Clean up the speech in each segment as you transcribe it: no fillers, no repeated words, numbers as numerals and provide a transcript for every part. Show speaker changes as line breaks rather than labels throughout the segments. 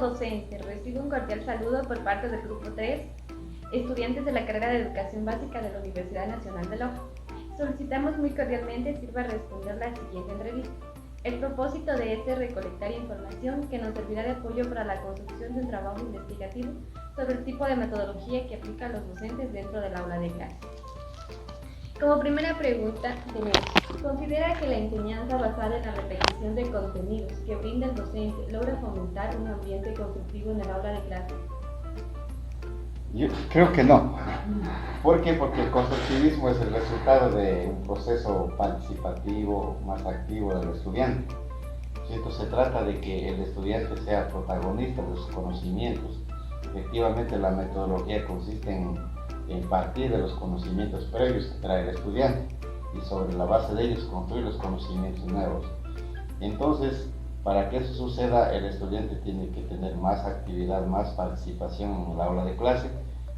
docente, recibo un cordial saludo por parte del Grupo 3, estudiantes de la carrera de Educación Básica de la Universidad Nacional de Loja. Solicitamos muy cordialmente sirva responder la siguiente entrevista. El propósito de este es recolectar información que nos servirá de apoyo para la construcción de un trabajo investigativo sobre el tipo de metodología que aplican los docentes dentro del aula de clase. Como primera pregunta, ¿considera que la enseñanza basada en la repetición de contenidos que brinda el docente logra fomentar un ambiente constructivo en el aula de clase?
Yo creo que no. ¿Por qué? Porque el constructivismo es el resultado de un proceso participativo más activo del estudiante. Esto se trata de que el estudiante sea protagonista de sus conocimientos. Efectivamente, la metodología consiste en partir de los conocimientos previos que trae el estudiante y sobre la base de ellos construir los conocimientos nuevos. Entonces, para que eso suceda, el estudiante tiene que tener más actividad, más participación en el aula de clase,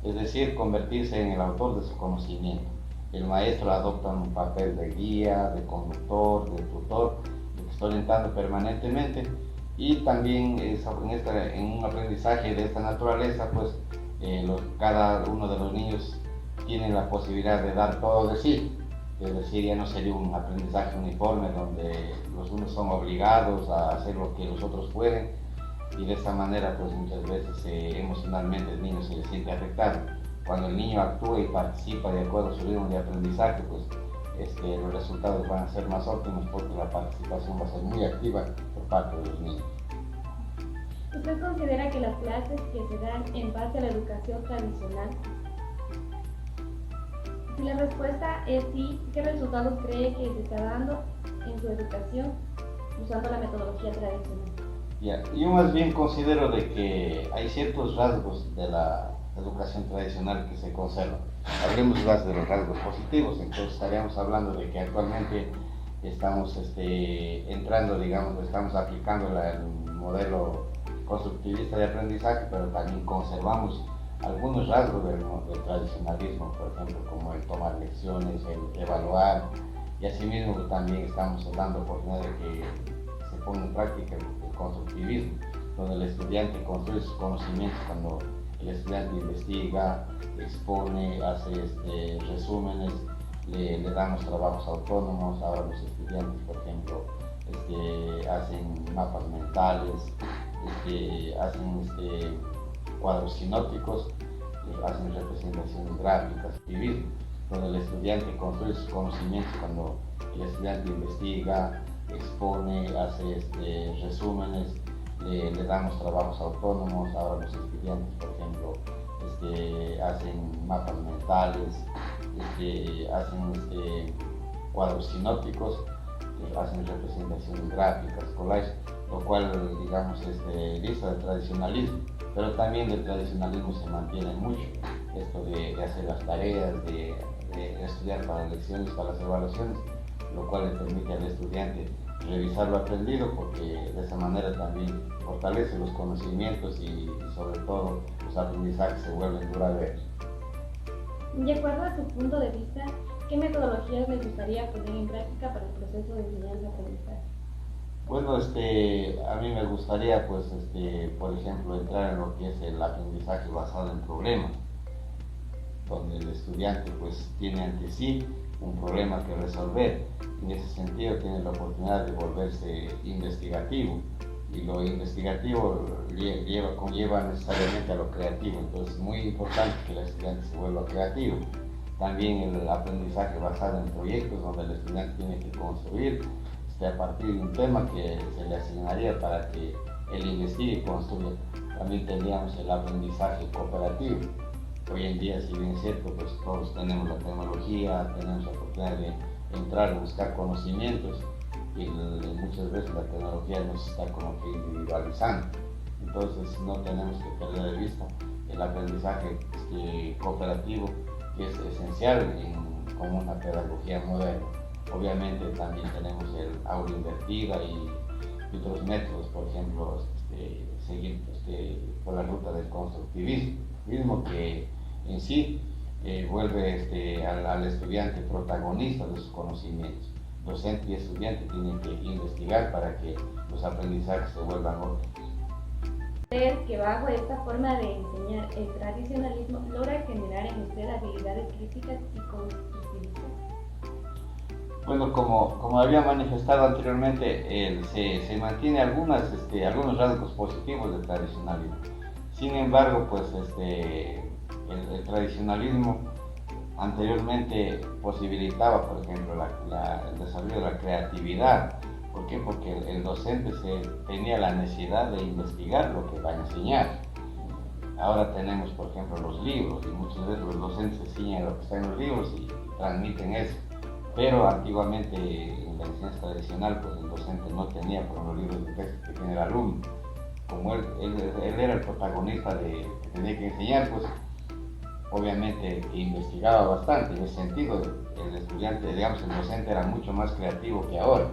es decir, convertirse en el autor de su conocimiento. El maestro adopta un papel de guía, de conductor, de tutor, que está orientando permanentemente, y también en un aprendizaje de esta naturaleza, pues cada uno de los niños tiene la posibilidad de dar todo de sí. Es decir, ya no sería un aprendizaje uniforme donde los unos son obligados a hacer lo que los otros pueden, y de esta manera pues muchas veces emocionalmente el niño se le siente afectado. Cuando el niño actúa y participa de acuerdo a su ritmo de aprendizaje, pues los resultados van a ser más óptimos porque la participación va a ser muy activa por parte de los niños.
¿Usted considera que las clases que se dan en base a la educación tradicional? Si la respuesta es sí, ¿qué resultados cree que se está dando en su educación usando la metodología tradicional?
Yo más bien considero de que hay ciertos rasgos de la educación tradicional que se conservan. Hablemos más de los rasgos positivos. Entonces estaríamos hablando de que actualmente estamos estamos aplicando el modelo constructivista de aprendizaje, pero también conservamos algunos rasgos del tradicionalismo, por ejemplo, como el tomar lecciones, el evaluar, y asimismo también estamos dando oportunidad de que se ponga en práctica el constructivismo, donde el estudiante construye sus conocimientos. Cuando el estudiante investiga, expone, hace resúmenes, le damos trabajos autónomos. Ahora los estudiantes, por ejemplo, hacen mapas mentales, hacen cuadros sinópticos, hacen representaciones gráficas, activismo, donde el estudiante construye sus conocimientos. Cuando el estudiante investiga, expone, hace resúmenes, le damos trabajos autónomos. Ahora los estudiantes, por ejemplo, hacen mapas mentales, hacen cuadros sinópticos, hacen representaciones gráficas, collages, lo cual, digamos, lista del tradicionalismo, pero también del tradicionalismo se mantiene mucho esto de hacer las tareas, de estudiar para lecciones, para las evaluaciones, lo cual le permite al estudiante revisar lo aprendido, porque de esa manera también fortalece los conocimientos y sobre todo los aprendizajes se vuelven duraderos.
De acuerdo a su punto de vista, ¿qué metodologías le gustaría poner en práctica para el proceso de enseñanza-aprendizaje?
Bueno, a mí me gustaría, pues, por ejemplo, entrar en lo que es el aprendizaje basado en problemas, donde el estudiante, pues, tiene ante sí un problema que resolver. En ese sentido, tiene la oportunidad de volverse investigativo, y lo investigativo conlleva necesariamente a lo creativo. Entonces, es muy importante que el estudiante se vuelva creativo. También el aprendizaje basado en proyectos, donde el estudiante tiene que construir a partir de un tema que se le asignaría para que él investigue y construya. También tendríamos el aprendizaje cooperativo. Hoy en día, si bien es cierto, pues todos tenemos la tecnología, tenemos la oportunidad de entrar y buscar conocimientos, y muchas veces la tecnología nos está como que individualizando. Entonces no tenemos que perder de vista el aprendizaje cooperativo, que es esencial como una pedagogía moderna. Obviamente también tenemos el aula invertida y otros métodos, por ejemplo, seguir por la ruta del constructivismo, mismo que en sí vuelve al estudiante protagonista de sus conocimientos. Docente y estudiante tienen que investigar para que los aprendizajes se vuelvan óptimos.
Ver que bajo esta forma de enseñar el tradicionalismo logra generar en usted habilidades críticas y constructivistas.
Bueno, como había manifestado anteriormente, se mantiene algunos rasgos positivos del tradicionalismo. Sin embargo, pues el tradicionalismo anteriormente posibilitaba, por ejemplo, el desarrollo de la creatividad. ¿Por qué? Porque el docente tenía la necesidad de investigar lo que va a enseñar. Ahora tenemos, por ejemplo, los libros, y muchas veces los docentes se ciñen a lo que está en los libros y transmiten eso. Pero antiguamente, en la enseñanza tradicional, pues el docente no tenía por los libros de texto que tiene el alumno. Como él era el protagonista que tenía que enseñar, pues obviamente investigaba bastante. En ese sentido, el estudiante, digamos, el docente era mucho más creativo que ahora.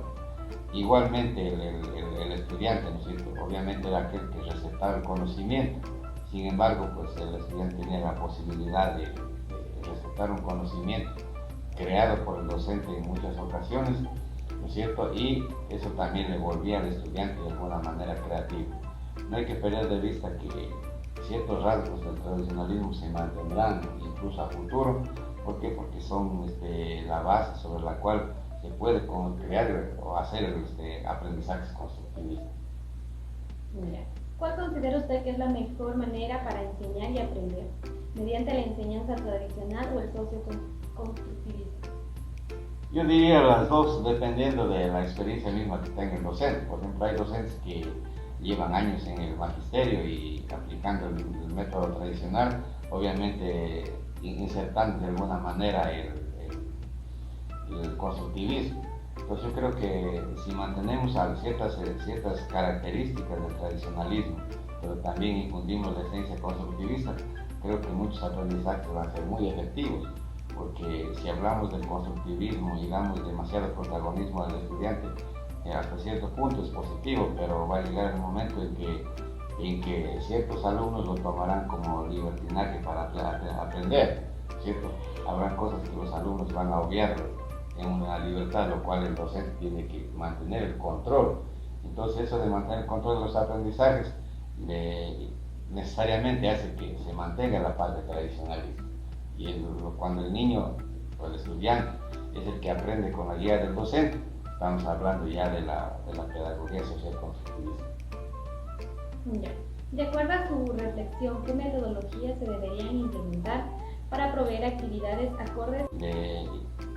Igualmente el estudiante, ¿no es cierto? Obviamente era aquel que receptaba el conocimiento. Sin embargo, pues el estudiante tenía la posibilidad de receptar un conocimiento creado por el docente en muchas ocasiones, ¿no es cierto? Y eso también le volvía al estudiante de alguna manera creativo. No hay que perder de vista que ciertos rasgos del tradicionalismo se mantendrán incluso a futuro. ¿Por qué? Porque son la base sobre la cual se puede crear o hacer aprendizajes constructivistas.
Mira, ¿cuál considera usted que es la mejor manera para enseñar y aprender? ¿Mediante la enseñanza tradicional o el socio-constructivismo?
Yo diría las dos, dependiendo de la experiencia misma que tenga el docente. Por ejemplo, hay docentes que llevan años en el magisterio y aplicando el método tradicional, obviamente insertando de alguna manera el constructivismo. Entonces yo creo que si mantenemos ciertas características del tradicionalismo, pero también infundimos la esencia constructivista, creo que muchos aprendizajes van a ser muy efectivos, porque si hablamos del constructivismo y damos demasiado protagonismo al estudiante, hasta cierto punto es positivo, pero va a llegar el momento en que ciertos alumnos lo tomarán como libertinaje para aprender, ¿cierto? Habrán cosas que los alumnos van a obviar en una libertad, lo cual el docente tiene que mantener el control. Entonces eso de mantener el control de los aprendizajes necesariamente hace que se mantenga la parte tradicionalista. Y cuando el niño o el estudiante es el que aprende con la guía del docente, estamos hablando ya de la pedagogía social constructivista.
Ya. De acuerdo a su reflexión, ¿qué metodologías se deberían implementar para proveer actividades acordes?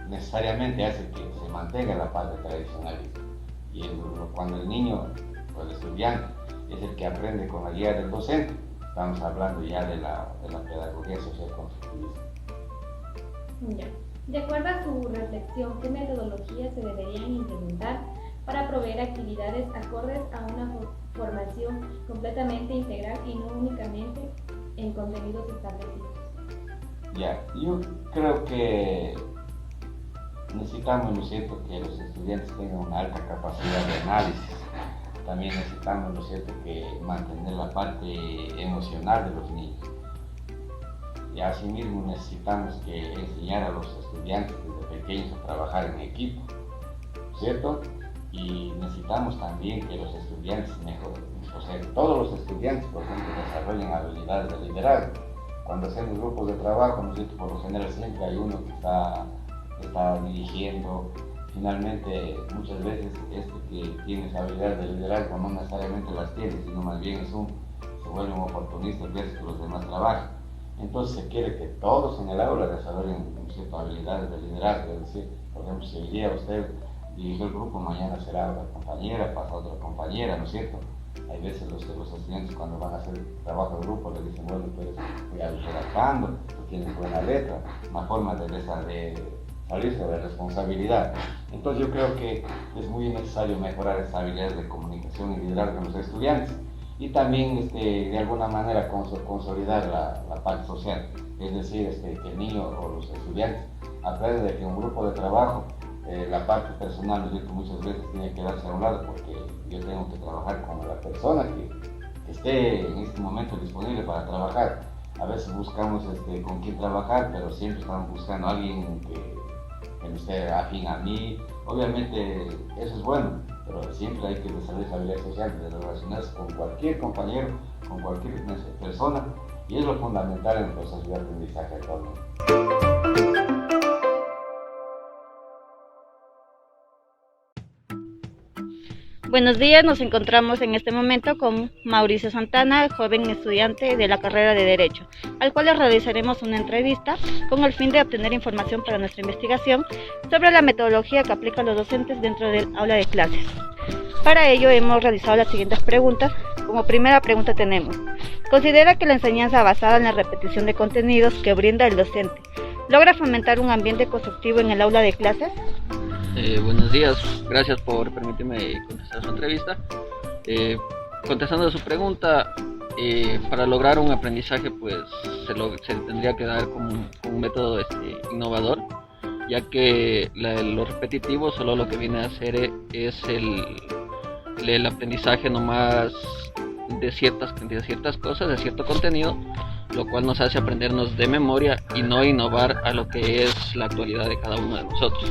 Necesariamente hace que se mantenga la parte tradicionalista. Y cuando el niño o el estudiante es el que aprende con la guía del docente, estamos hablando ya de la pedagogía social constructivista.
Ya. De acuerdo a su reflexión, ¿qué metodologías se deberían implementar para proveer actividades acordes a una formación completamente integral y no únicamente en contenidos establecidos?
Ya, yo creo que necesitamos, ¿no es cierto?, que los estudiantes tengan una alta capacidad de análisis. También necesitamos, ¿no es cierto?, que mantener la parte emocional de los niños. Y asimismo necesitamos que enseñar a los estudiantes desde pequeños a trabajar en equipo, ¿cierto? Y necesitamos también que los estudiantes todos los estudiantes, por ejemplo, desarrollen habilidades de liderazgo. Cuando hacemos grupos de trabajo, ¿no es cierto?, por lo general siempre hay uno que está dirigiendo. Finalmente, muchas veces que tiene esa habilidad de liderazgo no necesariamente las tiene, sino más bien se vuelve un oportunista versus que los demás trabajan. Entonces se quiere que todos en el aula desarrollen ciertas habilidades de liderazgo. Es decir, por ejemplo, si hoy día usted dirigió el grupo, mañana será otra compañera, pasa otra compañera, ¿no es cierto? Hay veces los estudiantes cuando van a hacer trabajo de grupo les dicen, bueno, pues voy a ir redactando, tú tienes buena letra, una forma de salirse de responsabilidad. Entonces yo creo que es muy necesario mejorar esas habilidades de comunicación y liderazgo en los estudiantes. Y también de alguna manera consolidar la parte social, es decir, que el niño o los estudiantes aprendan de que en un grupo de trabajo la parte personal, ¿no es cierto?, muchas veces tiene que darse a un lado porque yo tengo que trabajar con la persona que esté en este momento disponible para trabajar. A veces buscamos con quién trabajar, pero siempre estamos buscando a alguien que no esté afín a mí. Obviamente eso es bueno, pero siempre hay que desarrollar esa habilidad social de relacionarse con cualquier compañero, con cualquier persona, y es lo fundamental en el proceso de aprendizaje actualmente.
Buenos días, nos encontramos en este momento con Mauricio Santana, joven estudiante de la carrera de Derecho, al cual le realizaremos una entrevista con el fin de obtener información para nuestra investigación sobre la metodología que aplican los docentes dentro del aula de clases. Para ello hemos realizado las siguientes preguntas. Como primera pregunta tenemos: ¿considera que la enseñanza basada en la repetición de contenidos que brinda el docente logra fomentar un ambiente constructivo en el aula de clases?
Buenos días, gracias por permitirme contestar su entrevista. Contestando a su pregunta, para lograr un aprendizaje pues se tendría que dar con un método innovador, ya que lo repetitivo solo lo que viene a hacer es el aprendizaje nomás de ciertas cosas, de cierto contenido, lo cual nos hace aprendernos de memoria y no innovar a lo que es la actualidad de cada uno de nosotros.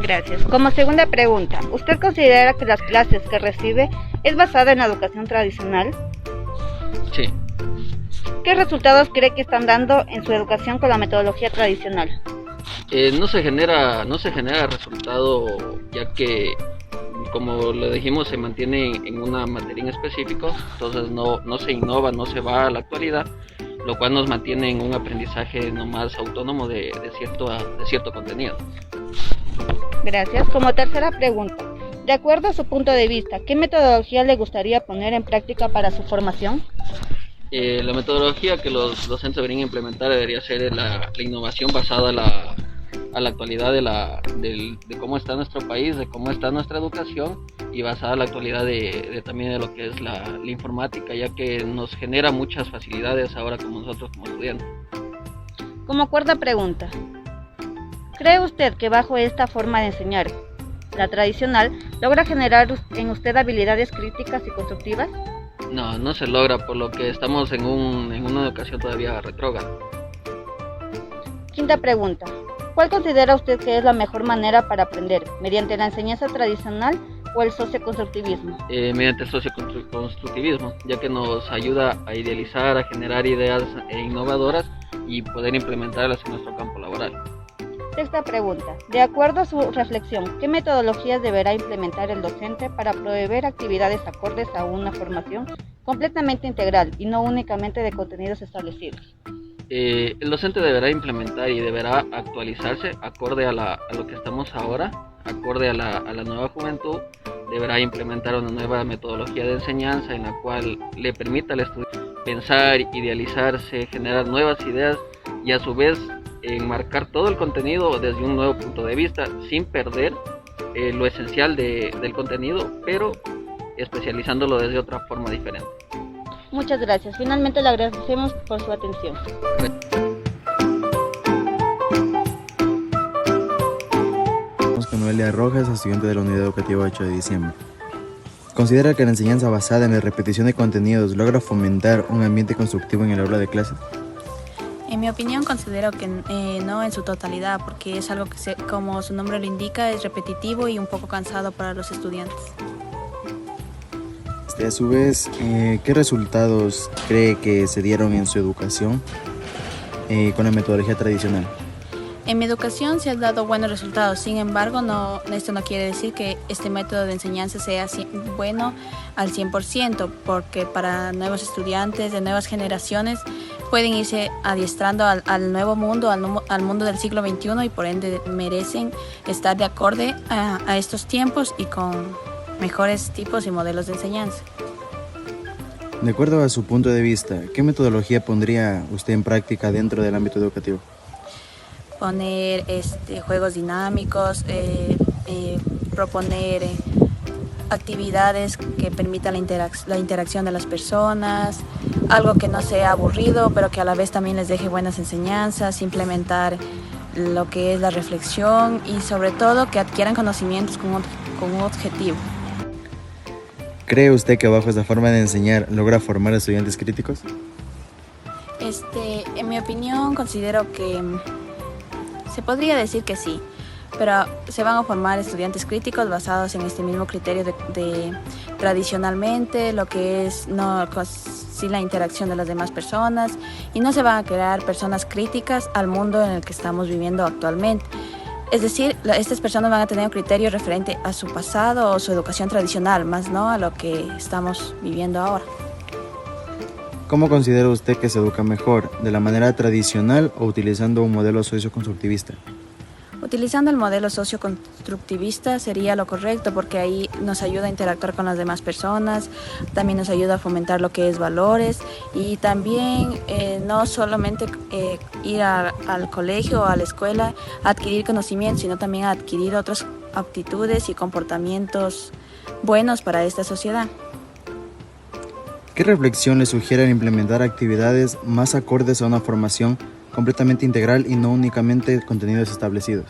Gracias. Como segunda pregunta, ¿usted considera que las clases que recibe es basada en la educación tradicional?
Sí.
¿Qué resultados cree que están dando en su educación con la metodología tradicional?
No se genera resultado, ya que, como le dijimos, se mantiene en una materia en específico, entonces no se innova, no se va a la actualidad, lo cual nos mantiene en un aprendizaje nomás autónomo de cierto contenido.
Gracias. Como tercera pregunta, de acuerdo a su punto de vista, ¿qué metodología le gustaría poner en práctica para su formación?
La metodología que los docentes deberían implementar debería ser la innovación basada a la actualidad de cómo está nuestro país, de cómo está nuestra educación, y basada en la actualidad también de lo que es la informática, ya que nos genera muchas facilidades ahora como nosotros como estudiantes.
Como cuarta pregunta, ¿cree usted que bajo esta forma de enseñar, la tradicional, logra generar en usted habilidades críticas y constructivas?
No se logra, por lo que estamos en una educación todavía retrógrada.
Quinta pregunta, ¿cuál considera usted que es la mejor manera para aprender? ¿Mediante la enseñanza tradicional o el socioconstructivismo?
Mediante el socioconstructivismo, ya que nos ayuda a idealizar, a generar ideas innovadoras y poder implementarlas en nuestro campo laboral.
Sexta pregunta, de acuerdo a su reflexión, ¿qué metodologías deberá implementar el docente para promover actividades acordes a una formación completamente integral y no únicamente de contenidos establecidos?
El docente deberá implementar y deberá actualizarse acorde a lo que estamos ahora, acorde a la nueva juventud. Deberá implementar una nueva metodología de enseñanza en la cual le permita al estudiante pensar, idealizarse, generar nuevas ideas y a su vez enmarcar todo el contenido desde un nuevo punto de vista, sin perder lo esencial del contenido, pero especializándolo desde otra forma diferente.
Muchas gracias. Finalmente le agradecemos por su atención.
Estamos con Noelia Rojas, estudiante de la Unidad Educativa 8 de diciembre. ¿Considera que la enseñanza basada en la repetición de contenidos logra fomentar un ambiente constructivo en el aula de clases?
En mi opinión considero que no en su totalidad, porque es algo que, como su nombre lo indica, es repetitivo y un poco cansado para los estudiantes.
A su vez, ¿qué resultados cree que se dieron en su educación con la metodología tradicional?
En mi educación se han dado buenos resultados, sin embargo, esto no quiere decir que este método de enseñanza sea bueno al 100%, porque para nuevos estudiantes de nuevas generaciones pueden irse adiestrando al nuevo mundo, al mundo del siglo XXI, y por ende merecen estar de acorde a estos tiempos y con mejores tipos y modelos de enseñanza.
De acuerdo a su punto de vista, ¿qué metodología pondría usted en práctica dentro del ámbito educativo?
Poner juegos dinámicos, proponer actividades que permitan la interacción de las personas, algo que no sea aburrido, pero que a la vez también les deje buenas enseñanzas, implementar lo que es la reflexión y sobre todo que adquieran conocimientos con un objetivo.
¿Cree usted que bajo esta forma de enseñar logra formar estudiantes críticos?
En mi opinión considero que se podría decir que sí, pero se van a formar estudiantes críticos basados en este mismo criterio de tradicionalmente, lo que es sin la interacción de las demás personas, y no se van a crear personas críticas al mundo en el que estamos viviendo actualmente. Es decir, estas personas van a tener un criterio referente a su pasado o su educación tradicional, más no a lo que estamos viviendo ahora.
¿Cómo considera usted que se educa mejor, de la manera tradicional o utilizando un modelo socioconstructivista?
Utilizando el modelo socioconstructivista sería lo correcto, porque ahí nos ayuda a interactuar con las demás personas, también nos ayuda a fomentar lo que es valores, y también no solamente ir al colegio o a la escuela a adquirir conocimiento, sino también a adquirir otras aptitudes y comportamientos buenos para esta sociedad.
¿Qué reflexión le sugiere implementar actividades más acordes a una formación completamente integral y no únicamente contenidos establecidos?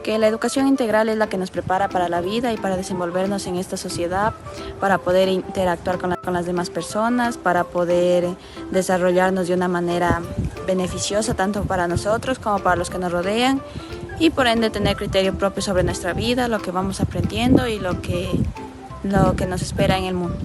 Que la educación integral es la que nos prepara para la vida y para desenvolvernos en esta sociedad, para poder interactuar con las demás personas, para poder desarrollarnos de una manera beneficiosa tanto para nosotros como para los que nos rodean, y por ende tener criterio propio sobre nuestra vida, lo que vamos aprendiendo y lo que nos espera en el mundo.